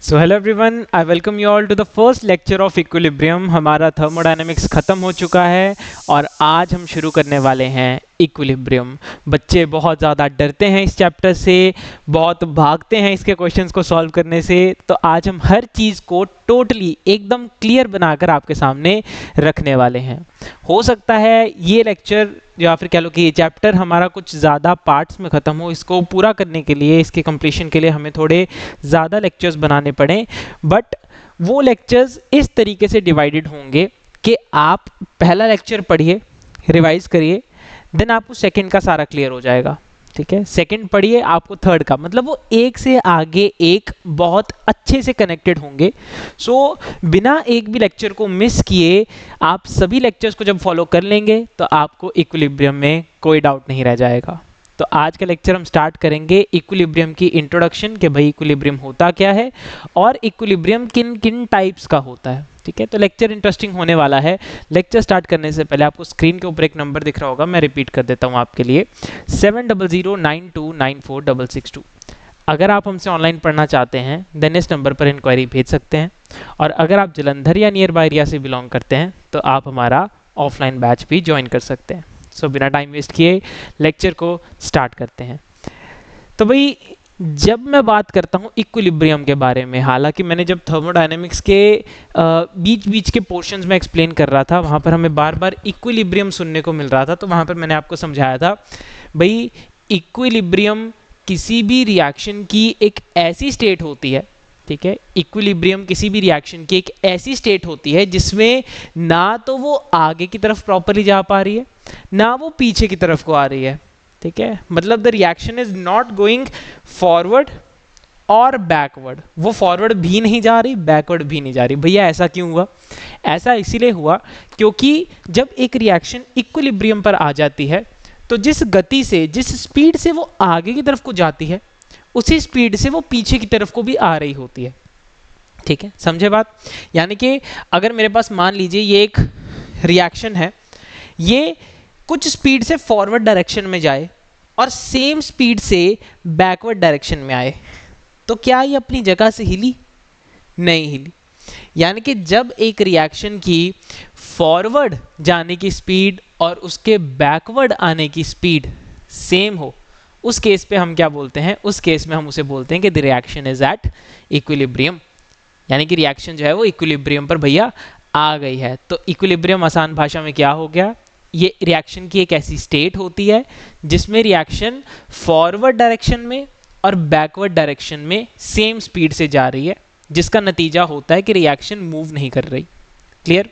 So hello everyone, I welcome you all to the first lecture of equilibrium. हमारा thermodynamics ख़त्म हो चुका है और आज हम शुरू करने वाले हैं इक्विलिब्रियम। बच्चे बहुत ज़्यादा डरते हैं इस चैप्टर से, बहुत भागते हैं इसके क्वेश्चंस को सॉल्व करने से। तो आज हम हर चीज़ को टोटली एकदम क्लियर बनाकर आपके सामने रखने वाले हैं। हो सकता है ये लेक्चर या फिर कह लो कि ये चैप्टर हमारा कुछ ज़्यादा पार्ट्स में ख़त्म हो। इसको पूरा करने के लिए, इसके कंप्लीशन के लिए हमें थोड़े ज़्यादा लेक्चर्स बनाने पड़े, बट वो लेक्चर्स इस तरीके से डिवाइडेड होंगे कि आप पहला लेक्चर पढ़िए, रिवाइज करिए, देन आपको सेकंड का सारा क्लियर हो जाएगा। ठीक है, सेकंड पढ़िए, आपको थर्ड का, मतलब वो एक से आगे एक बहुत अच्छे से कनेक्टेड होंगे। सो बिना एक भी लेक्चर को मिस किए आप सभी लेक्चर्स को जब फॉलो कर लेंगे तो आपको इक्विलिब्रियम में कोई डाउट नहीं रह जाएगा। तो आज का लेक्चर हम स्टार्ट करेंगे इक्विलिब्रियम की इंट्रोडक्शन कि भाई इक्विलिब्रियम होता क्या है और इक्विलिब्रियम किन किन टाइप्स का होता है। ठीक है, तो लेक्चर इंटरेस्टिंग होने वाला है। लेक्चर स्टार्ट करने से पहले आपको स्क्रीन के ऊपर एक नंबर दिख रहा होगा, मैं रिपीट कर देता हूँ आपके लिए, 7009294662। अगर आप हमसे ऑनलाइन पढ़ना चाहते हैं देन इस नंबर पर इंक्वायरी भेज सकते हैं, और अगर आप जलंधर या नियर बाय एरिया से बिलोंग करते हैं तो आप हमारा ऑफलाइन बैच भी ज्वाइन कर सकते हैं। सो बिना टाइम वेस्ट किए लेक्चर को स्टार्ट करते हैं। तो भाई जब मैं बात करता हूँ इक्विलिब्रियम के बारे में, हालांकि मैंने जब थर्मोडायनेमिक्स के बीच बीच के पोर्शंस में एक्सप्लेन कर रहा था वहाँ पर हमें बार बार इक्विलिब्रियम सुनने को मिल रहा था, तो वहाँ पर मैंने आपको समझाया था भाई इक्विलिब्रियम किसी भी रिएक्शन की एक ऐसी स्टेट होती है। ठीक है, इक्विलिब्रियम किसी भी रिएक्शन की एक ऐसी स्टेट होती है जिसमें ना तो वो आगे की तरफ प्रॉपरली जा पा रही है ना वो पीछे की तरफ को आ रही है। ठीक है, मतलब the reaction is not going forward और बैकवर्ड, वो फॉरवर्ड भी नहीं जा रही, बैकवर्ड भी नहीं जा रही। भैया ऐसा क्यों हुआ? ऐसा इसीलिए हुआ क्योंकि जब एक रिएक्शन इक्विलिब्रियम पर आ जाती है तो जिस गति से, जिस स्पीड से वो आगे की तरफ को जाती है उसी स्पीड से वो पीछे की तरफ को भी आ रही होती है। ठीक है, समझे बात? यानी कि अगर मेरे पास मान लीजिए ये एक रिएक्शन है, ये कुछ स्पीड से फॉरवर्ड डायरेक्शन में जाए और सेम स्पीड से बैकवर्ड डायरेक्शन में आए, तो क्या ये अपनी जगह से हिली? नहीं हिली। यानी कि जब एक रिएक्शन की फॉरवर्ड जाने की स्पीड और उसके बैकवर्ड आने की स्पीड सेम हो, उस केस पे हम क्या बोलते हैं? उस केस में हम उसे बोलते हैं कि the reaction is at equilibrium, यानी कि रिएक्शन जो है वो इक्विलिब्रियम पर भैया आ गई है। तो इक्विलिब्रियम आसान भाषा में क्या हो गया? ये रिएक्शन की एक ऐसी स्टेट होती है जिसमें रिएक्शन फॉरवर्ड डायरेक्शन में और बैकवर्ड डायरेक्शन में सेम स्पीड से जा रही है, जिसका नतीजा होता है कि रिएक्शन मूव नहीं कर रही। क्लियर?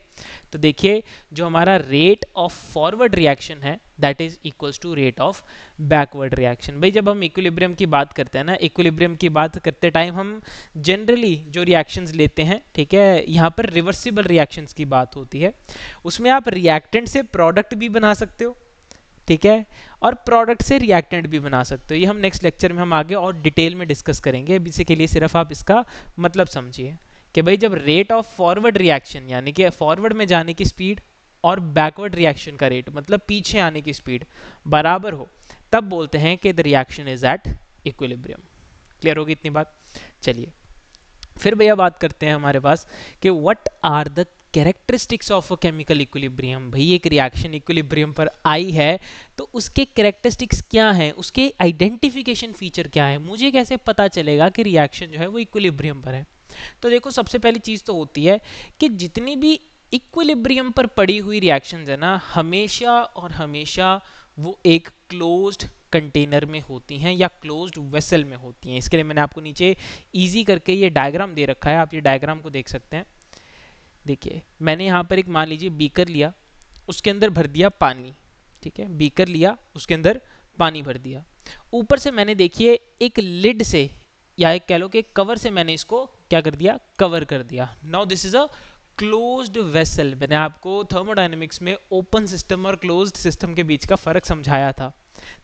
तो देखिए, जो हमारा रेट ऑफ फॉरवर्ड रिएक्शन है that is equals to rate of backward reaction. भाई जब हम इक्विलिब्रियम की बात करते हैं ना, इक्विलिब्रियम की बात करते टाइम हम जनरली जो रिएक्शंस लेते हैं, ठीक है, यहाँ पर रिवर्सिबल रिएक्शंस की बात होती है। उसमें आप रिएक्टेंट से प्रोडक्ट भी बना सकते हो, ठीक है, और प्रोडक्ट से रिएक्टेंट भी बना सकते हो। ये हम नेक्स्ट लेक्चर में हम आगे और डिटेल में डिस्कस करेंगे। अभी से के लिए सिर्फ आप इसका मतलब समझिए कि भाई जब रेट ऑफ फॉरवर्ड रिएक्शन यानी कि फॉरवर्ड में जाने की स्पीड और बैकवर्ड रिएक्शन का रेट मतलब पीछे आने की स्पीड बराबर हो, तब बोलते हैं कि the reaction is at equilibrium. Clear होगी इतनी बात? चलिए फिर भैया बात करते हैं हमारे पास कि what are the characteristics of a chemical equilibrium. भाई एक रिएक्शन इक्विलिब्रियम पर आई है तो उसके कैरेक्टरिस्टिक्स क्या हैं, उसके आइडेंटिफिकेशन फीचर क्या है, मुझे कैसे पता चलेगा कि रिएक्शन जो है वो इक्विलिब्रियम पर है? तो देखो, सबसे पहली चीज़ तो होती है कि जितनी भी इक्विलिब्रियम पर पड़ी हुई रिएक्शंस है ना, हमेशा और हमेशा वो एक क्लोज्ड कंटेनर में होती हैं या क्लोज्ड वेसल में होती हैं। इसके लिए मैंने आपको नीचे इजी करके ये डायग्राम दे रखा है, आप ये डायग्राम को देख सकते हैं। देखिए, मैंने यहाँ पर एक मान लीजिए बीकर लिया, उसके अंदर भर दिया पानी। ठीक है, बीकर लिया, उसके अंदर पानी भर दिया, ऊपर से मैंने देखिए एक लिड से या एक कह लो कि कवर से मैंने इसको क्या कर दिया? कवर कर दिया। Now this is a closed vessel. मैंने आपको थर्मोडायनेमिक्स में ओपन सिस्टम और क्लोज्ड सिस्टम के बीच का फर्क समझाया था।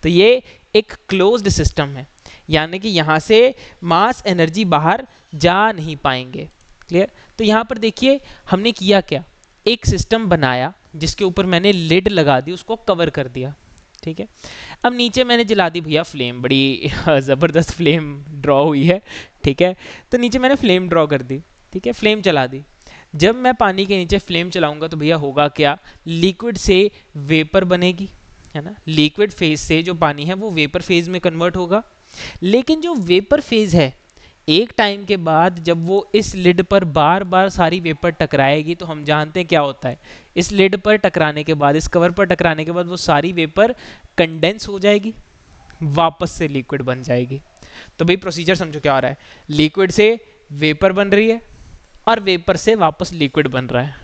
तो ये एक क्लोज्ड सिस्टम है, यानी कि यहाँ से मास एनर्जी बाहर जा नहीं पाएंगे। क्लियर? तो यहाँ पर देखिए हमने किया क्या? एक सिस्टम बनाया जिसके ऊपर मैंने लिड लगा दी, उसको कवर कर दिया। ठीक है। अब नीचे मैंने जला दी भैया फ्लेम, बड़ी ज़बरदस्त फ्लेम ड्रॉ हुई है, ठीक है। तो नीचे मैंने फ्लेम ड्रॉ कर दी, ठीक है, फ्लेम चला दी। जब मैं पानी के नीचे फ्लेम चलाऊंगा तो भैया होगा क्या, लिक्विड से वेपर बनेगी, है ना। लिक्विड फेज से जो पानी है वो वेपर फेज में कन्वर्ट होगा। लेकिन जो वेपर फेज है, एक टाइम के बाद जब वो इस लिड पर बार बार सारी वेपर टकराएगी तो हम जानते हैं क्या होता है, इस लिड पर टकराने के बाद, इस कवर पर टकराने के बाद वो सारी वेपर कंडेंस हो जाएगी, वापस से लिक्विड बन जाएगी। तो भाई प्रोसीजर समझो क्या हो रहा है, लिक्विड से वेपर बन रही है और वेपर से वापस लिक्विड बन रहा है,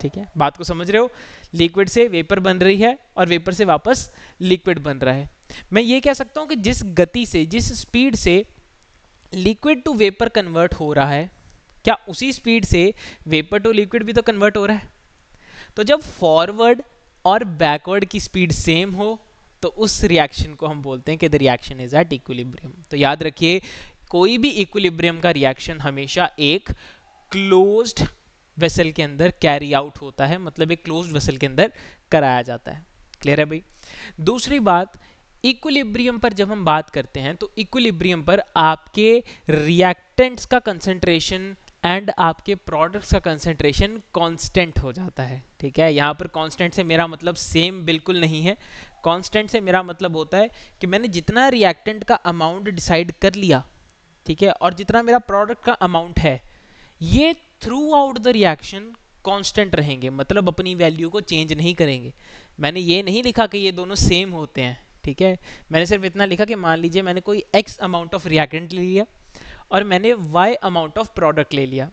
ठीक है। बात को समझ रहे हो, लिक्विड से वेपर बन रही है और वेपर से वापस लिक्विड बन रहा है। मैं ये कह सकता हूं कि जिस गति से, जिस स्पीड से लिक्विड टू वेपर कन्वर्ट हो रहा है, क्या उसी स्पीड से वेपर टू लिक्विड भी तो कन्वर्ट हो रहा है। तो जब फॉरवर्ड और बैकवर्ड की स्पीड सेम हो तो उस रिएक्शन को हम बोलते हैं कि the reaction is at equilibrium. तो याद रखिए, कोई भी इक्विलिब्रियम का रिएक्शन हमेशा एक क्लोज्ड वेसल के अंदर कैरी आउट होता है, मतलब एक क्लोज्ड वेसल के अंदर कराया जाता है। क्लियर है भाई। दूसरी बात, इक्विलिब्रियम पर जब हम बात करते हैं तो इक्विलिब्रियम पर आपके रिएक्टेंट्स का कंसंट्रेशन एंड आपके प्रोडक्ट्स का कंसंट्रेशन कांस्टेंट हो जाता है, ठीक है। यहाँ पर कांस्टेंट से मेरा मतलब सेम बिल्कुल नहीं है। कांस्टेंट से मेरा मतलब होता है कि मैंने जितना रिएक्टेंट का अमाउंट डिसाइड कर लिया, ठीक है, और जितना मेरा प्रोडक्ट का अमाउंट है, ये through out the reaction constant रहेंगे, मतलब अपनी वैल्यू को चेंज नहीं करेंगे। मैंने ये नहीं लिखा कि ये दोनों सेम होते हैं, ठीक है। मैंने सिर्फ इतना लिखा कि मान लीजिए मैंने कोई x अमाउंट ऑफ रिएक्टेंट ले लिया और मैंने y अमाउंट ऑफ प्रोडक्ट ले लिया।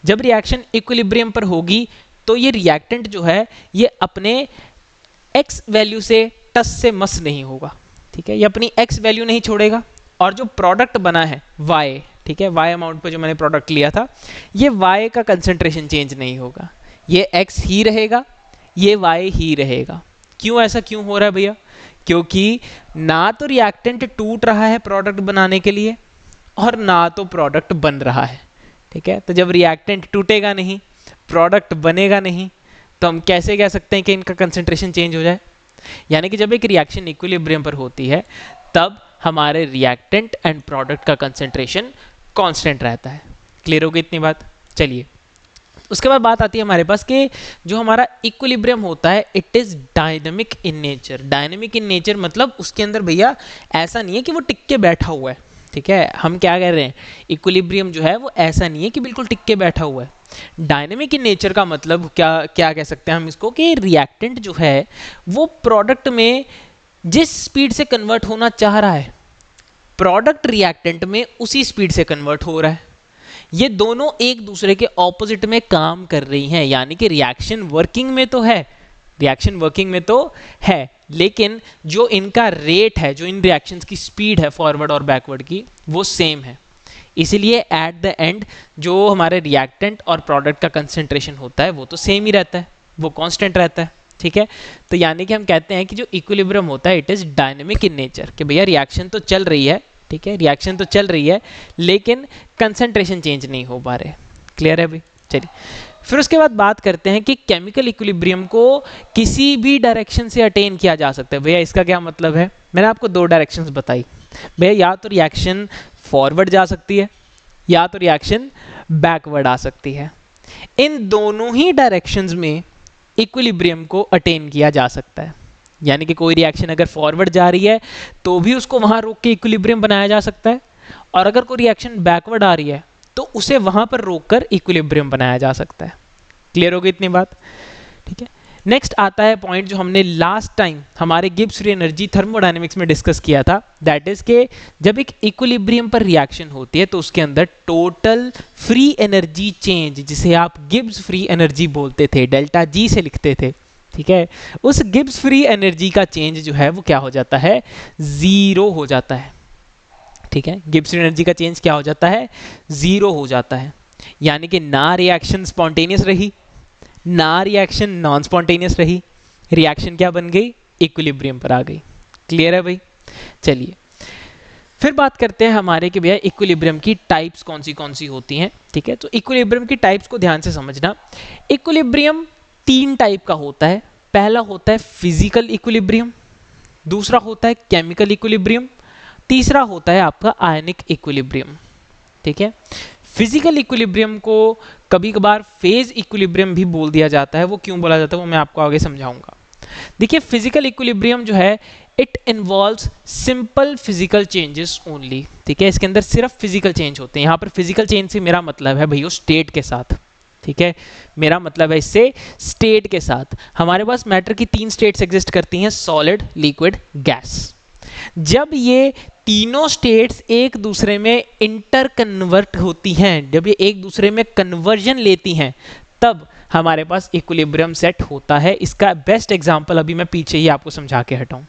जब रिएक्शन इक्विलिब्रियम पर होगी तो ये रिएक्टेंट जो है ये अपने x वैल्यू से टस से मस नहीं होगा, ठीक है, ये अपनी x वैल्यू नहीं छोड़ेगा। और जो प्रोडक्ट बना है y, ठीक है, y अमाउंट पे जो मैंने प्रोडक्ट लिया था, ये y का कंसंट्रेशन चेंज नहीं होगा, ये x ही रहेगा, ये y ही रहेगा। क्यों ऐसा क्यों हो रहा है भैया, क्योंकि ना तो रिएक्टेंट टूट रहा है प्रोडक्ट बनाने के लिए और ना तो प्रोडक्ट बन रहा है, ठीक है। तो जब रिएक्टेंट टूटेगा नहीं, प्रोडक्ट बनेगा नहीं, तो हम कैसे कह सकते हैं कि इनका कंसंट्रेशन चेंज हो जाए। यानी कि जब एक रिएक्शन इक्विलिब्रियम पर होती है तब हमारे रिएक्टेंट एंड प्रोडक्ट का कंसंट्रेशन कांस्टेंट रहता है। क्लियर हो गई इतनी बात। चलिए, उसके बाद बात आती है हमारे पास कि जो हमारा इक्विलिब्रियम होता है it is dynamic in nature. Dynamic in nature मतलब उसके अंदर भैया ऐसा नहीं है कि वो टिक के बैठा हुआ है, ठीक है। हम क्या कह रहे हैं, इक्विलिब्रियम जो है वो ऐसा नहीं है कि बिल्कुल टिक के बैठा हुआ है। डायनेमिक इन नेचर का मतलब क्या कह सकते हैं हम इसको, कि रिएक्टेंट जो है वो प्रोडक्ट में जिस स्पीड से कन्वर्ट होना चाह रहा है, प्रोडक्ट रिएक्टेंट में उसी स्पीड से कन्वर्ट हो रहा है। ये दोनों एक दूसरे के ऑपोजिट में काम कर रही हैं, यानी कि रिएक्शन वर्किंग में तो है, रिएक्शन वर्किंग में तो है, लेकिन जो इनका रेट है, जो इन रिएक्शंस की स्पीड है फॉरवर्ड और बैकवर्ड की, वो सेम है। इसीलिए एट द एंड जो हमारे रिएक्टेंट और प्रोडक्ट का कंसंट्रेशन होता है वो तो सेम ही रहता है, वो कांस्टेंट रहता है, ठीक है। तो यानी कि हम कहते हैं कि जो इक्विलिब्रियम होता है it is dynamic in nature, कि भैया रिएक्शन तो चल रही है, ठीक है, रिएक्शन तो चल रही है लेकिन कंसंट्रेशन चेंज नहीं हो पा रहे। क्लियर है भाई। चलिए, फिर उसके बाद बात करते हैं कि केमिकल इक्विलिब्रियम को किसी भी डायरेक्शन से अटेन किया जा सकता है। भैया इसका क्या मतलब है, मैंने आपको दो डायरेक्शंस बताई भैया, या तो रिएक्शन फॉरवर्ड जा सकती है या तो रिएक्शन बैकवर्ड आ सकती है। इन दोनों ही डायरेक्शंस में इक्विलिब्रियम को अटेन किया जा सकता है। यानी कि कोई रिएक्शन अगर फॉरवर्ड जा रही है तो भी उसको वहां रोक के इक्विलिब्रियम बनाया जा सकता है, और अगर कोई रिएक्शन बैकवर्ड आ रही है तो उसे वहां पर रोककर इक्विलिब्रियम बनाया जा सकता है। क्लियर हो गई इतनी बात, ठीक है। नेक्स्ट आता है पॉइंट जो हमने लास्ट टाइम हमारे गिब्स फ्री एनर्जी थर्मोडायनेमिक्स में डिस्कस किया था, दैट इज के जब एक इक्विलिब्रियम पर रिएक्शन होती है तो उसके अंदर टोटल फ्री एनर्जी चेंज, जिसे आप गिब्स फ्री एनर्जी बोलते थे, डेल्टा जी से लिखते थे, ठीक है, उस गिब्स फ्री एनर्जी का चेंज जो है वो क्या हो जाता है, जीरो हो जाता है, ठीक है। गिब्स फ्री एनर्जी का चेंज क्या हो जाता है, जीरो हो जाता है। यानी कि ना रिएक्शन स्पॉन्टेनियस रही ना रिएक्शन नॉन स्पॉन्टेनियस रही, रिएक्शन क्या बन गई, इक्विलिब्रियम पर आ गई। क्लियर है भाई। चलिए, फिर बात करते हैं हमारे कि भैया इक्विलिब्रियम की टाइप्स कौन सी होती हैं, ठीक है। तो इक्विलिब्रियम की टाइप्स को ध्यान से समझना। इक्विलिब्रियम तीन टाइप का होता है। पहला होता है फिजिकल इक्विलिब्रियम, दूसरा होता है केमिकल इक्विलिब्रियम, तीसरा होता है आपका आयनिक इक्विलिब्रियम। ठीक है, फिजिकल इक्विलिब्रियम को कभी कभार फेज इक्विलिब्रियम भी बोल दिया जाता है। वो क्यों बोला जाता है वो मैं आपको आगे समझाऊंगा। देखिए, फिजिकल इक्विलिब्रियम जो है it involves simple physical changes only. ठीक है, इसके अंदर सिर्फ फिजिकल चेंज होते हैं। यहाँ पर फिजिकल चेंज से मेरा मतलब है भैया स्टेट के साथ। ठीक है, मेरा मतलब है इससे स्टेट के साथ। हमारे पास मैटर की 3 स्टेट्स एग्जिस्ट करती हैं, सॉलिड, लिक्विड, गैस। जब ये तीनों स्टेट्स एक दूसरे में इंटर कन्वर्ट होती हैं, जब ये एक दूसरे में कन्वर्जन लेती हैं, तब हमारे पास इक्विलिब्रियम सेट होता है। इसका बेस्ट एग्जांपल अभी मैं पीछे ही आपको समझा के हटाऊं।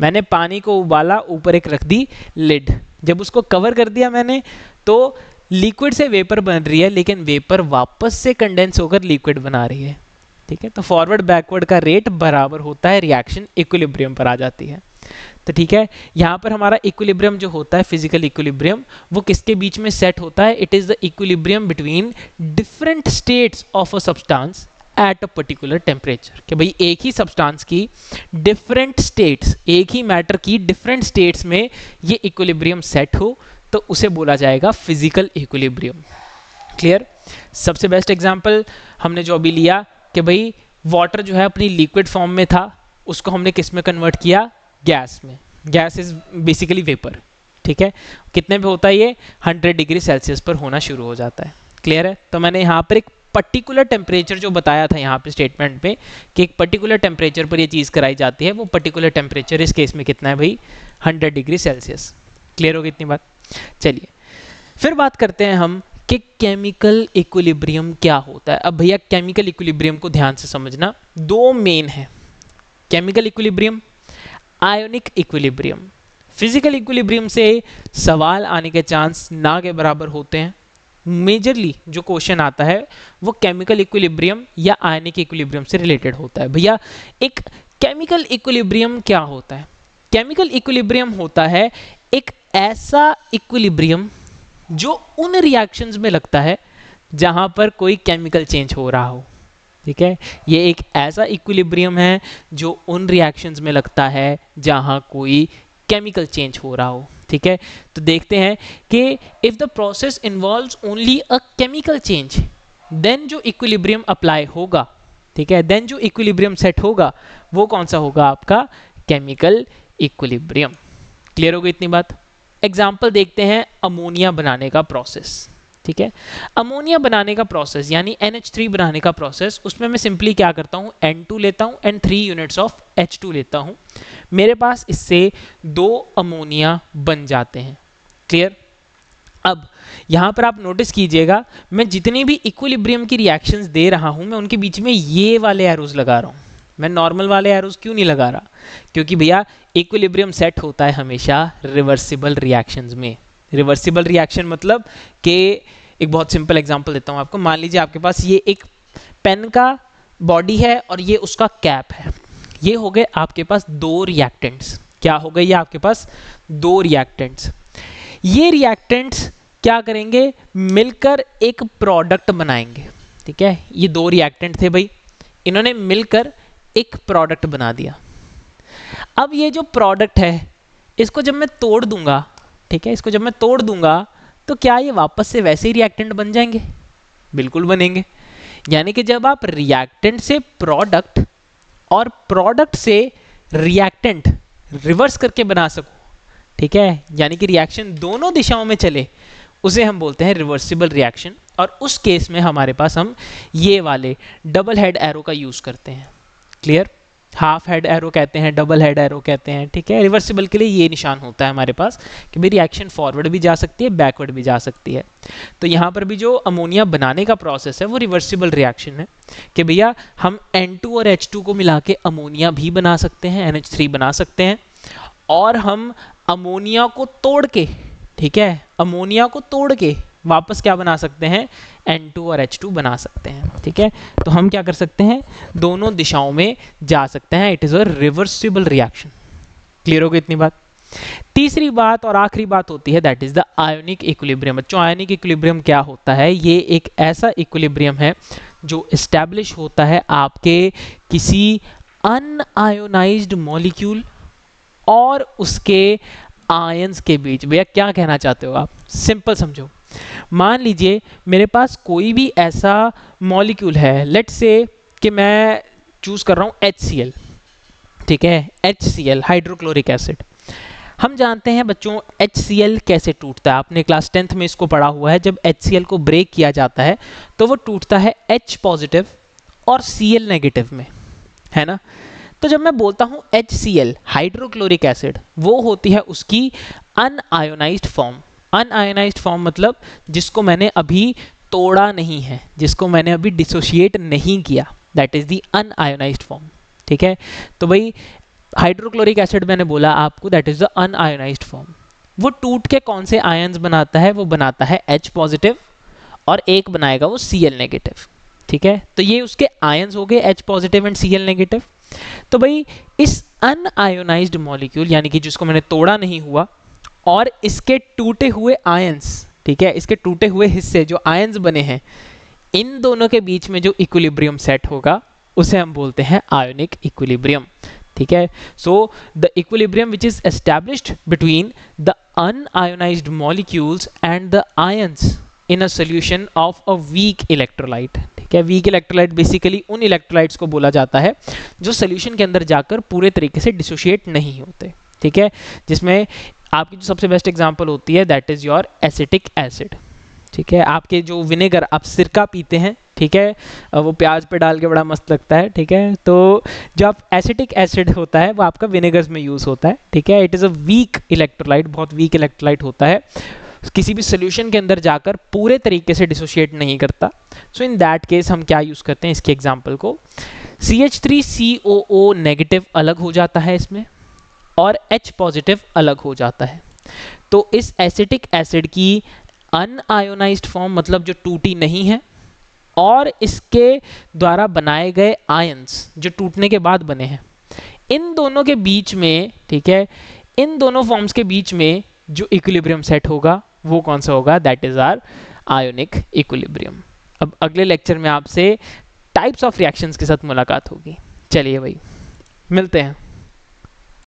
मैंने पानी को उबाला, ऊपर एक रख दी लिड, जब उसको कवर कर दिया मैंने, तो लिक्विड से वेपर बन रही है, लेकिन वेपर वापस से कंडेंस होकर लिक्विड बना रही है। ठीक है, तो फॉरवर्ड बैकवर्ड का रेट बराबर होता है, रिएक्शन इक्विलिब्रियम पर आ जाती है। तो ठीक है, यहाँ पर हमारा इक्विलिब्रियम जो होता है, फिजिकल इक्विलिब्रियम, वो किसके बीच में सेट होता है? It is the equilibrium between different states of a substance at a particular temperature. कि भाई एक ही सब्सटेंस की डिफरेंट स्टेट्स, एक ही मैटर की डिफरेंट स्टेट्स में ये इक्विलिब्रियम सेट हो, तो उसे बोला जाएगा फिजिकल इक्विलिब्रियम। क्लियर? सबसे बेस्ट एग्जांपल हमने जो अभी लिया कि भाई वाटर जो है अपनी लिक्विड फॉर्म में था, उसको हमने किस में कन्वर्ट किया? गैस में। Gas is basically vapour. ठीक है, कितने पे होता है ये? 100 डिग्री सेल्सियस पर होना शुरू हो जाता है। क्लियर है? तो मैंने यहाँ पर एक पर्टिकुलर टेम्परेचर जो बताया था यहाँ पे स्टेटमेंट में कि एक पर्टिकुलर टेम्परेचर पर ये चीज़ कराई जाती है, वो पर्टिकुलर टेम्परेचर इस केस में कितना है भाई? 100 डिग्री सेल्सियस। क्लियर होगी इतनी बात? चलिए फिर बात करते हैं हम कि केमिकल इक्विलिब्रियम क्या होता है। अब भैया केमिकल इक्विलिब्रियम को ध्यान से समझना, 2 मेन है, chemical equilibrium, ionic equilibrium. Physical equilibrium से सवाल आने के चांस ना के बराबर होते हैं। मेजरली जो क्वेश्चन आता है वो केमिकल इक्विलिब्रियम या आयनिक इक्विलिब्रियम से रिलेटेड होता है। भैया एक केमिकल इक्विलिब्रियम क्या होता है? केमिकल इक्विलिब्रियम होता है एक ऐसा इक्विलिब्रियम जो उन रिएक्शंस में लगता है जहां पर कोई केमिकल चेंज हो रहा हो। ठीक है, ये एक ऐसा इक्विलिब्रियम है जो उन रिएक्शंस में लगता है जहां कोई केमिकल चेंज हो रहा हो। ठीक है, तो देखते हैं कि if the process involves only a chemical change, then जो इक्विलिब्रियम अप्लाई होगा, ठीक है, देन जो इक्विलिब्रियम सेट होगा वो कौन सा होगा? आपका केमिकल इक्विलिब्रियम। क्लियर हो गई इतनी बात? एग्जाम्पल देखते हैं अमोनिया बनाने का प्रोसेस। ठीक है, अमोनिया बनाने का प्रोसेस यानी NH3 बनाने का प्रोसेस, उसमें मैं सिंपली क्या करता हूँ? N2 लेता हूँ एंड 3 यूनिट्स ऑफ H2 लेता हूँ। मेरे पास इससे 2 अमोनिया बन जाते हैं। क्लियर? अब यहाँ पर आप नोटिस कीजिएगा, मैं जितनी भी इक्विलिब्रियम की रिएक्शंस दे रहा हूँ, मैं उनके बीच में ये वाले एरोज लगा रहा हूँ। मैं नॉर्मल वाले एरोज क्यों नहीं लगा रहा? क्योंकि भैया इक्विलिब्रियम सेट होता है हमेशा रिवर्सिबल रिएक्शंस में। रिवर्सिबल रिएक्शन मतलब कि एक बहुत सिंपल एग्जांपल देता हूँ आपको। मान लीजिए आपके पास ये एक पेन का बॉडी है और ये उसका कैप है। ये हो गए आपके पास 2 रिएक्टेंट्स। क्या हो गए ये आपके पास? 2 रिएक्टेंट्स। ये रिएक्टेंट्स क्या करेंगे? मिलकर एक प्रोडक्ट बनाएंगे। ठीक है, ये 2 रिएक्टेंट थे भाई, इन्होंने मिलकर एक प्रोडक्ट बना दिया। अब ये जो प्रोडक्ट है इसको जब मैं तोड़ दूंगा, ठीक है, इसको जब मैं तोड़ दूंगा तो क्या ये वापस से वैसे ही रिएक्टेंट बन जाएंगे? बिल्कुल बनेंगे। यानी कि जब आप रिएक्टेंट से प्रोडक्ट और प्रोडक्ट से रिएक्टेंट रिवर्स करके बना सको, ठीक है, यानी कि रिएक्शन दोनों दिशाओं में चले, उसे हम बोलते हैं रिवर्सिबल रिएक्शन। और उस केस में हमारे पास हम ये वाले डबल हेड एरो का यूज करते हैं। क्लियर? हाफ हेड एरो कहते हैं, डबल हेड एरो कहते हैं। ठीक है, रिवर्सिबल के लिए ये निशान होता है हमारे पास कि भाई रिएक्शन फॉरवर्ड भी जा सकती है, बैकवर्ड भी जा सकती है। तो यहाँ पर भी जो अमोनिया बनाने का प्रोसेस है वो रिवर्सिबल रिएक्शन है कि भैया हम N2 और H2 को मिला के अमोनिया भी बना सकते हैं, NH3 बना सकते हैं, और हम अमोनिया को तोड़ के, ठीक है, अमोनिया को तोड़ के वापस क्या बना सकते हैं? N2 और H2 बना सकते हैं। ठीक है, तो हम क्या कर सकते हैं? दोनों दिशाओं में जा सकते हैं। It is a reversible reaction. Clear हो गई इतनी बात? तीसरी बात और आखिरी बात होती है that is the ionic equilibrium. बच्चों, आयोनिक इक्विलिब्रियम क्या होता है? ये एक ऐसा इक्विलिब्रियम है जो एस्टैब्लिश होता है आपके किसी अनआयोनाइज्ड मॉलिक्यूल और उसके आयंस के बीच। भैया क्या कहना चाहते हो आप? सिंपल समझो, मान लीजिए मेरे पास कोई भी ऐसा मॉलिक्यूल है, लेट्स से कि मैं चूज कर रहा हूँ HCl, ठीक है, HCl हाइड्रोक्लोरिक एसिड। हम जानते हैं बच्चों HCl कैसे टूटता है, आपने क्लास 10th में इसको पढ़ा हुआ है। जब HCl को ब्रेक किया जाता है तो वो टूटता है H पॉजिटिव और Cl नेगेटिव में, है ना। तो जब मैं बोलता हूँ HCl हाइड्रोक्लोरिक एसिड, वो होती है उसकी अनआयोनाइज्ड फॉर्म। अनआयोनाइज्ड फॉर्म मतलब जिसको मैंने अभी तोड़ा नहीं है, जिसको मैंने अभी डिसोशिएट नहीं किया, that is the unionised form, ठीक है। तो भाई हाइड्रोक्लोरिक एसिड मैंने बोला आपको, that is the unionised form. वो टूट के कौन से आयंस बनाता है? वो बनाता है H पॉजिटिव और एक बनाएगा वो Cl नेगेटिव, ठीक है। तो ये उसके आयंस हो गए H positive and Cl negative. तो भाई इस अनआयोनाइज्ड मॉलिक्यूल यानी कि जिसको मैंने तोड़ा नहीं हुआ और इसके टूटे हुए आयंस, ठीक है, इसके टूटे हुए हिस्से जो आयंस बने हैं, इन दोनों के बीच में जो इक्विलिब्रियम सेट होगा उसे हम बोलते हैं आयोनिक इक्विलिब्रियम, ठीक है। So the equilibrium which is established between the unionised molecules and the ions in a solution of a weak electrolyte, ठीक है। वीक इलेक्ट्रोलाइट बेसिकली उन इलेक्ट्रोलाइट्स को बोला जाता है जो सोल्यूशन के अंदर जाकर पूरे तरीके से डिसोशिएट नहीं होते, ठीक है। जिसमें आपकी जो सबसे बेस्ट एग्जांपल होती है that is your acetic acid, ठीक है। आपके जो विनेगर, आप सिरका पीते हैं, ठीक है, वो प्याज पे डाल के बड़ा मस्त लगता है, ठीक है। तो जो आप एसिटिक एसिड होता है वो आपका विनेगर्स में यूज़ होता है, ठीक है। It is a weak electrolyte, बहुत वीक इलेक्ट्रोलाइट होता है, किसी भी सोल्यूशन के अंदर जाकर पूरे तरीके से डिसोशिएट नहीं करता। सो इन दैट केस हम क्या यूज़ करते हैं इसके एग्जाम्पल को, CH3COO नेगेटिव अलग हो जाता है इसमें और H पॉजिटिव अलग हो जाता है। तो इस एसिटिक एसिड की अनआयोनाइज्ड फॉर्म मतलब जो टूटी नहीं है, और इसके द्वारा बनाए गए आयंस जो टूटने के बाद बने हैं, इन दोनों के बीच में, ठीक है, इन दोनों फॉर्म्स के बीच में जो इक्विलिब्रियम सेट होगा वो कौन सा होगा? That is our ionic equilibrium. अब अगले लेक्चर में आपसे टाइप्स ऑफ रिएक्शंस के साथ मुलाकात होगी। चलिए भाई, मिलते हैं।